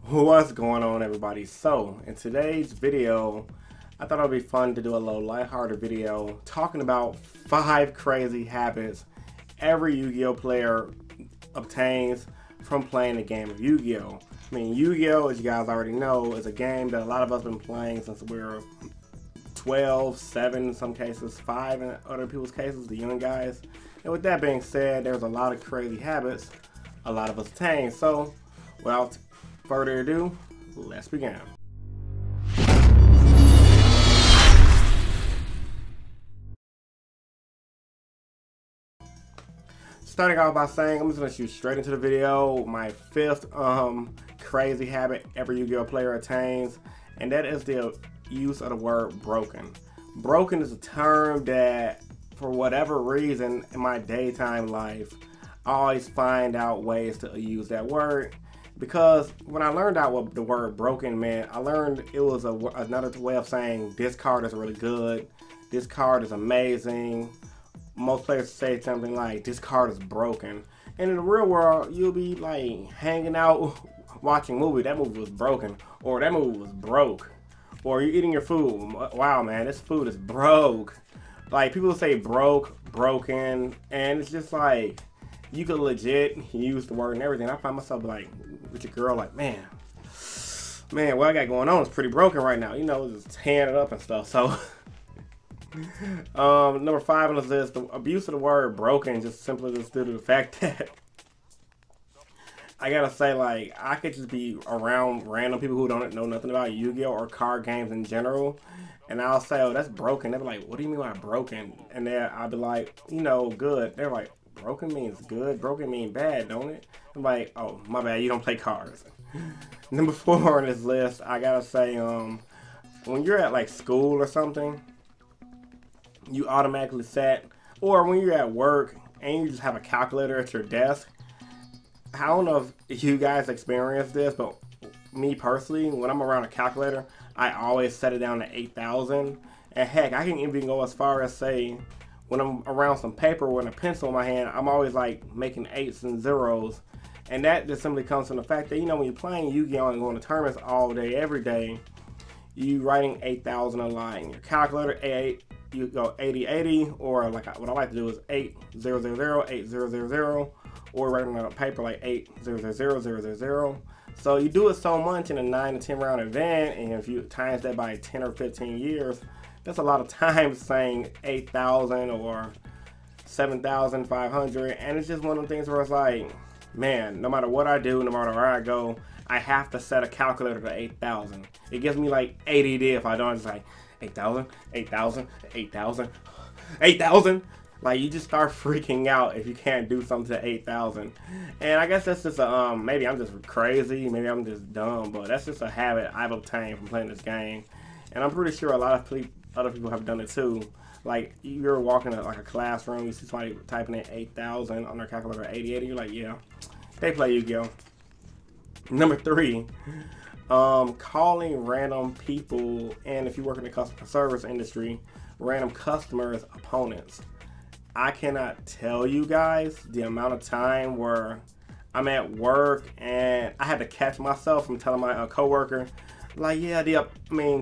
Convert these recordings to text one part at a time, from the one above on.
What's going on, everybody? So in today's video, I thought it would be fun to do a little lighthearted video talking about 5 crazy habits every Yu-Gi-Oh player obtains from playing the game of Yu-Gi-Oh. I mean, Yu-Gi-Oh, as you guys already know, is a game that a lot of us have been playing since we were 12, 7 in some cases, 5 in other people's cases, the young guys. And with that being said, there's a lot of crazy habits a lot of us attain. So without further ado, let's begin. Starting off by saying, I'm just going to shoot straight into the video. My 5th crazy habit every Yu-Gi-Oh player attains, and that is the use of the word broken. Broken is a term that, for whatever reason, in my daytime life, I always find out ways to use that word. Because when I learned out what the word broken meant, I learned it was another way of saying this card is really good, this card is amazing. Most players say something like, this card is broken. And in the real world, you'll be like hanging out watching a movie, that movie was broken, or that movie was broke. Or you're eating your food, wow man, this food is broke. Like, people say broke, broken, and it's just like, you could legit use the word and everything. I find myself like, with your girl, like, man, what I got going on is pretty broken right now. You know, just tearing it up and stuff. So, number 5 on this list, the abuse of the word broken, just simply just due to the fact that I gotta say, like, I could just be around random people who don't know nothing about Yu-Gi-Oh or card games in general, and I'll say, oh, that's broken. They'll be like, what do you mean by broken? And then I'll be like, you know, good. They're like, broken means good, broken mean bad, don't it? I'm like, oh, my bad, you don't play cards. Number 4 on this list, I gotta say, when you're at like school or something, you automatically set, or when you're at work and you just have a calculator at your desk. I don't know if you guys experience this, but me personally, when I'm around a calculator, I always set it down to 8,000. And heck, I can even go as far as say, when I'm around some paper with a pencil in my hand, I'm always like making 8s and 0s. And that just simply comes from the fact that, you know, when you're playing Yu-Gi-Oh and going to tournaments all day, every day, you writing 8,000 a line. Your calculator, 8, you go 8080, or like what I like to do is 8000, 8000, or writing on a paper like 800000. So you do it so much in a 9 to 10 round event, and if you times that by 10 or 15 years, that's a lot of times saying 8,000 or 7,500, and it's just one of the things where it's like, man, no matter what I do, no matter where I go, I have to set a calculator to 8,000. It gives me like ADD if I don't. It's like 8,000, 8,000, 8,000, 8,000. Like, you just start freaking out if you can't do something to 8,000. And I guess that's just a, maybe I'm just crazy, maybe I'm just dumb, but that's just a habit I've obtained from playing this game. And I'm pretty sure a lot of other people have done it too. Like, you're walking in like a classroom, you see somebody typing in 8,000 on their calculator, 8080, you're like, yeah, they play Yu-Gi-Oh. Number 3, calling random people, and if you work in the customer service industry, random customers opponents. I cannot tell you guys the amount of time where I'm at work and I had to catch myself from telling my coworker, like, yeah, the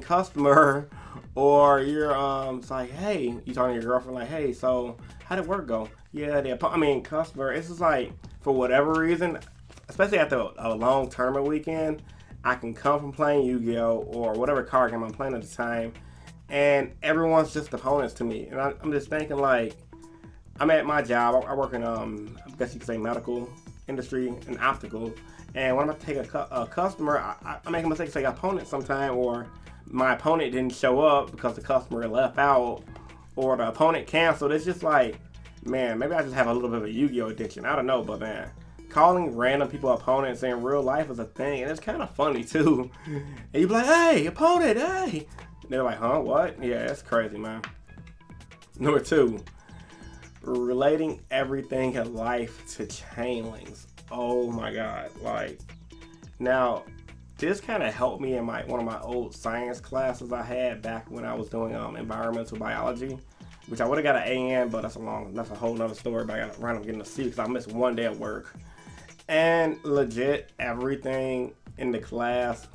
customer, or you're it's like, hey, you talking to your girlfriend, like, hey, so how did work go? Yeah, the customer. It's just like, for whatever reason, especially after a long tournament weekend, I can come from playing Yu-Gi-Oh or whatever card game I'm playing at the time, and everyone's just opponents to me, and I'm just thinking, like, I'm at my job. I work in, I guess you could say, medical industry and optical. And when I'm taking a customer, I make a mistake, say opponent sometime, or my opponent didn't show up because the customer left out, or the opponent canceled. It's just like, man, maybe I just have a little bit of a Yu-Gi-Oh addiction. I don't know, but man, calling random people opponents in real life is a thing, and it's kind of funny too. And you be like, hey, opponent, hey. And they're like, huh, what? Yeah, that's crazy, man. Number 2. Relating everything in life to chain links. Oh my god. Like, now this kind of helped me in one of my old science classes I had back when I was doing environmental biology. which I would have got an A in, but that's a whole nother story. But I got to run up getting a C because I missed one day at work. And legit, everything in the class,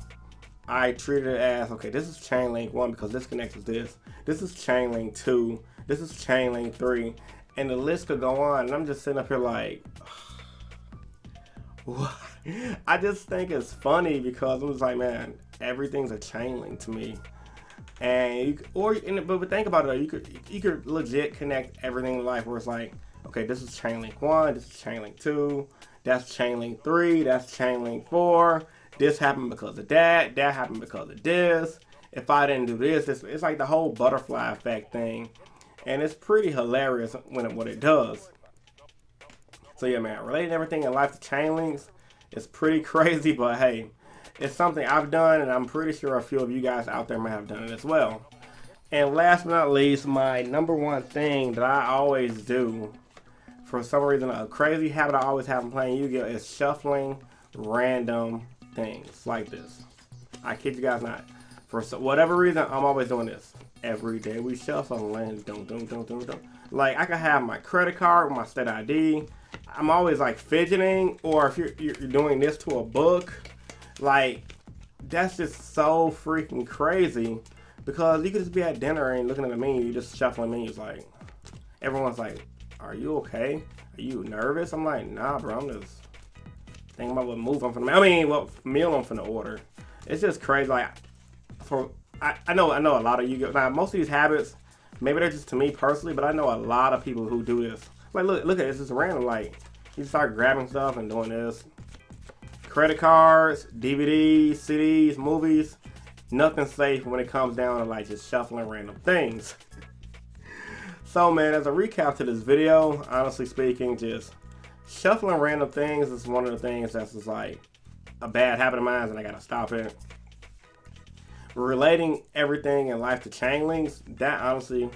I treated it as, okay, this is chain link 1 because this connects with this. This is chain link 2. This is chain link 3. And the list could go on. And I'm just sitting up here like, what? I just think it's funny because I'm just like, man, everything's a chain link to me. And but think about it, you could legit connect everything in life where it's like, okay, this is chain link 1, this is chain link 2, that's chain link 3, that's chain link 4. This happened because of that happened because of this. If I didn't do this, it's like the whole butterfly effect thing. And it's pretty hilarious what it does. So yeah, man, relating everything in life to chain links is pretty crazy, but hey, it's something I've done, and I'm pretty sure a few of you guys out there may have done it as well. And last but not least, my #1 thing that I always do, for some reason, a crazy habit I always have when playing Yu-Gi-Oh! Is shuffling random things like this. I kid you guys not. For whatever reason, I'm always doing this. Every day we shuffle and don't. Like, I can have my credit card with my state ID. I'm always like fidgeting, or if you're doing this to a book, like, that's just so freaking crazy. Because you could just be at dinner and looking at the menu, you're just shuffling menus. Like, everyone's like, are you okay? Are you nervous? I'm like, nah, bro, I'm just thinking about what move I'm finna make. I mean, what meal I'm finna order. It's just crazy. Like, I know a lot of Yu-Gi-Oh! Now, most of these habits, maybe they're just to me personally, but I know a lot of people who do this. Like, look at this. It's random. Like, you start grabbing stuff and doing this. Credit cards, DVDs, CDs, movies. Nothing safe when it comes down to like just shuffling random things. So man, as a recap to this video, honestly speaking, just shuffling random things is one of the things that's just like a bad habit of mine, and I gotta stop it. Relating everything in life to chain links, that honestly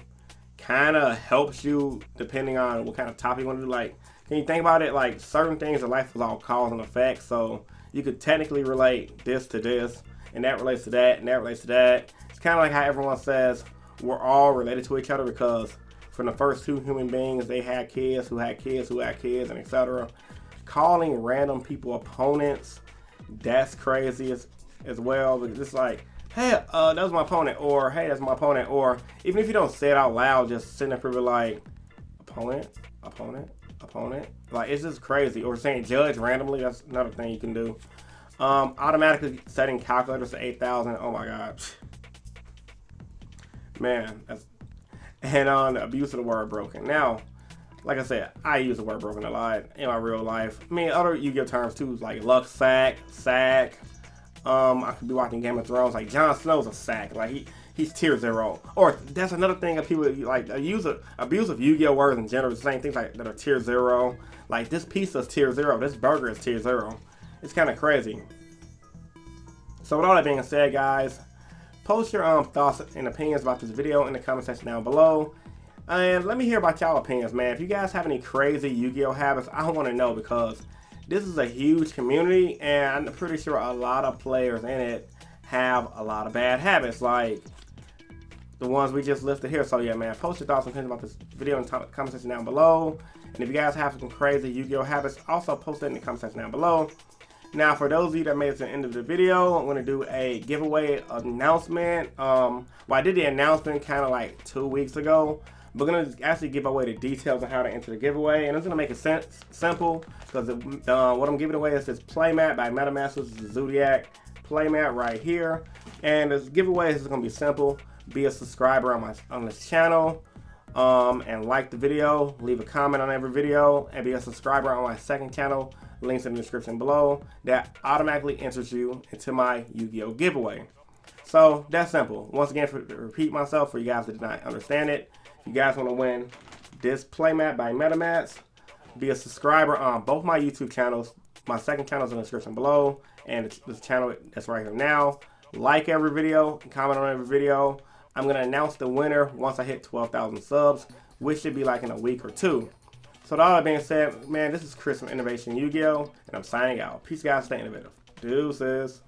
kind of helps you depending on what kind of topic you want to do. Like, can you think about it? Like, certain things in life is all cause and effect, so you could technically relate this to this, and that relates to that, and that relates to that. It's kind of like how everyone says we're all related to each other, because from the first 2 human beings, they had kids who had kids who had kids, and etc. Calling random people opponents, that's crazy as well. But it's like, hey, that was my opponent, or hey, that's my opponent, or even if you don't say it out loud, just sitting there for like, opponent, opponent, opponent. Like, it's just crazy. Or saying judge randomly, that's another thing you can do. Automatically setting calculators to 8,000. Oh my god, man. And on abuse of the word broken. Now, like I said, I use the word broken a lot in my real life. I mean, other Yu-Gi-Oh terms too, like luck sack, sack. I could be watching Game of Thrones. Like, Jon Snow's a sack. Like, he's tier 0. Or that's another thing that people like abuse of Yu-Gi-Oh words in general. The same things like that are tier 0. Like, this pizza is tier 0. This burger is tier 0. It's kind of crazy. So with all that being said, guys, post your thoughts and opinions about this video in the comment section down below. And let me hear about y'all opinions, man. If you guys have any crazy Yu-Gi-Oh habits, I want to know, because this is a huge community, and I'm pretty sure a lot of players in it have a lot of bad habits, like the ones we just listed here. So yeah, man, post your thoughts and opinions about this video in the comment section down below. And if you guys have some crazy Yu-Gi-Oh habits, also post it in the comment section down below. Now, for those of you that made it to the end of the video, I'm going to do a giveaway announcement. Well, I did the announcement kind of like 2 weeks ago. We're going to actually give away the details on how to enter the giveaway. And I'm going to make it simple, because what I'm giving away is this Playmat by MetaMasters, the Zodiac Playmat right here. And this giveaway is going to be simple. Be a subscriber on this channel. And like the video, leave a comment on every video, and be a subscriber on my second channel. Links in the description below. That automatically enters you into my Yu-Gi-Oh giveaway. So that's simple. Once again, to repeat myself for you guys that did not understand it, if you guys want to win this Playmat by MetaMats, be a subscriber on both my YouTube channels. My second channel is in the description below, and this channel that's right here now. Like every video, comment on every video. I'm going to announce the winner once I hit 12,000 subs, which should be like in a week or 2. So with all that being said, man, this is Chris from Innovation Yu-Gi-Oh! And I'm signing out. Peace, guys. Stay innovative. Deuces.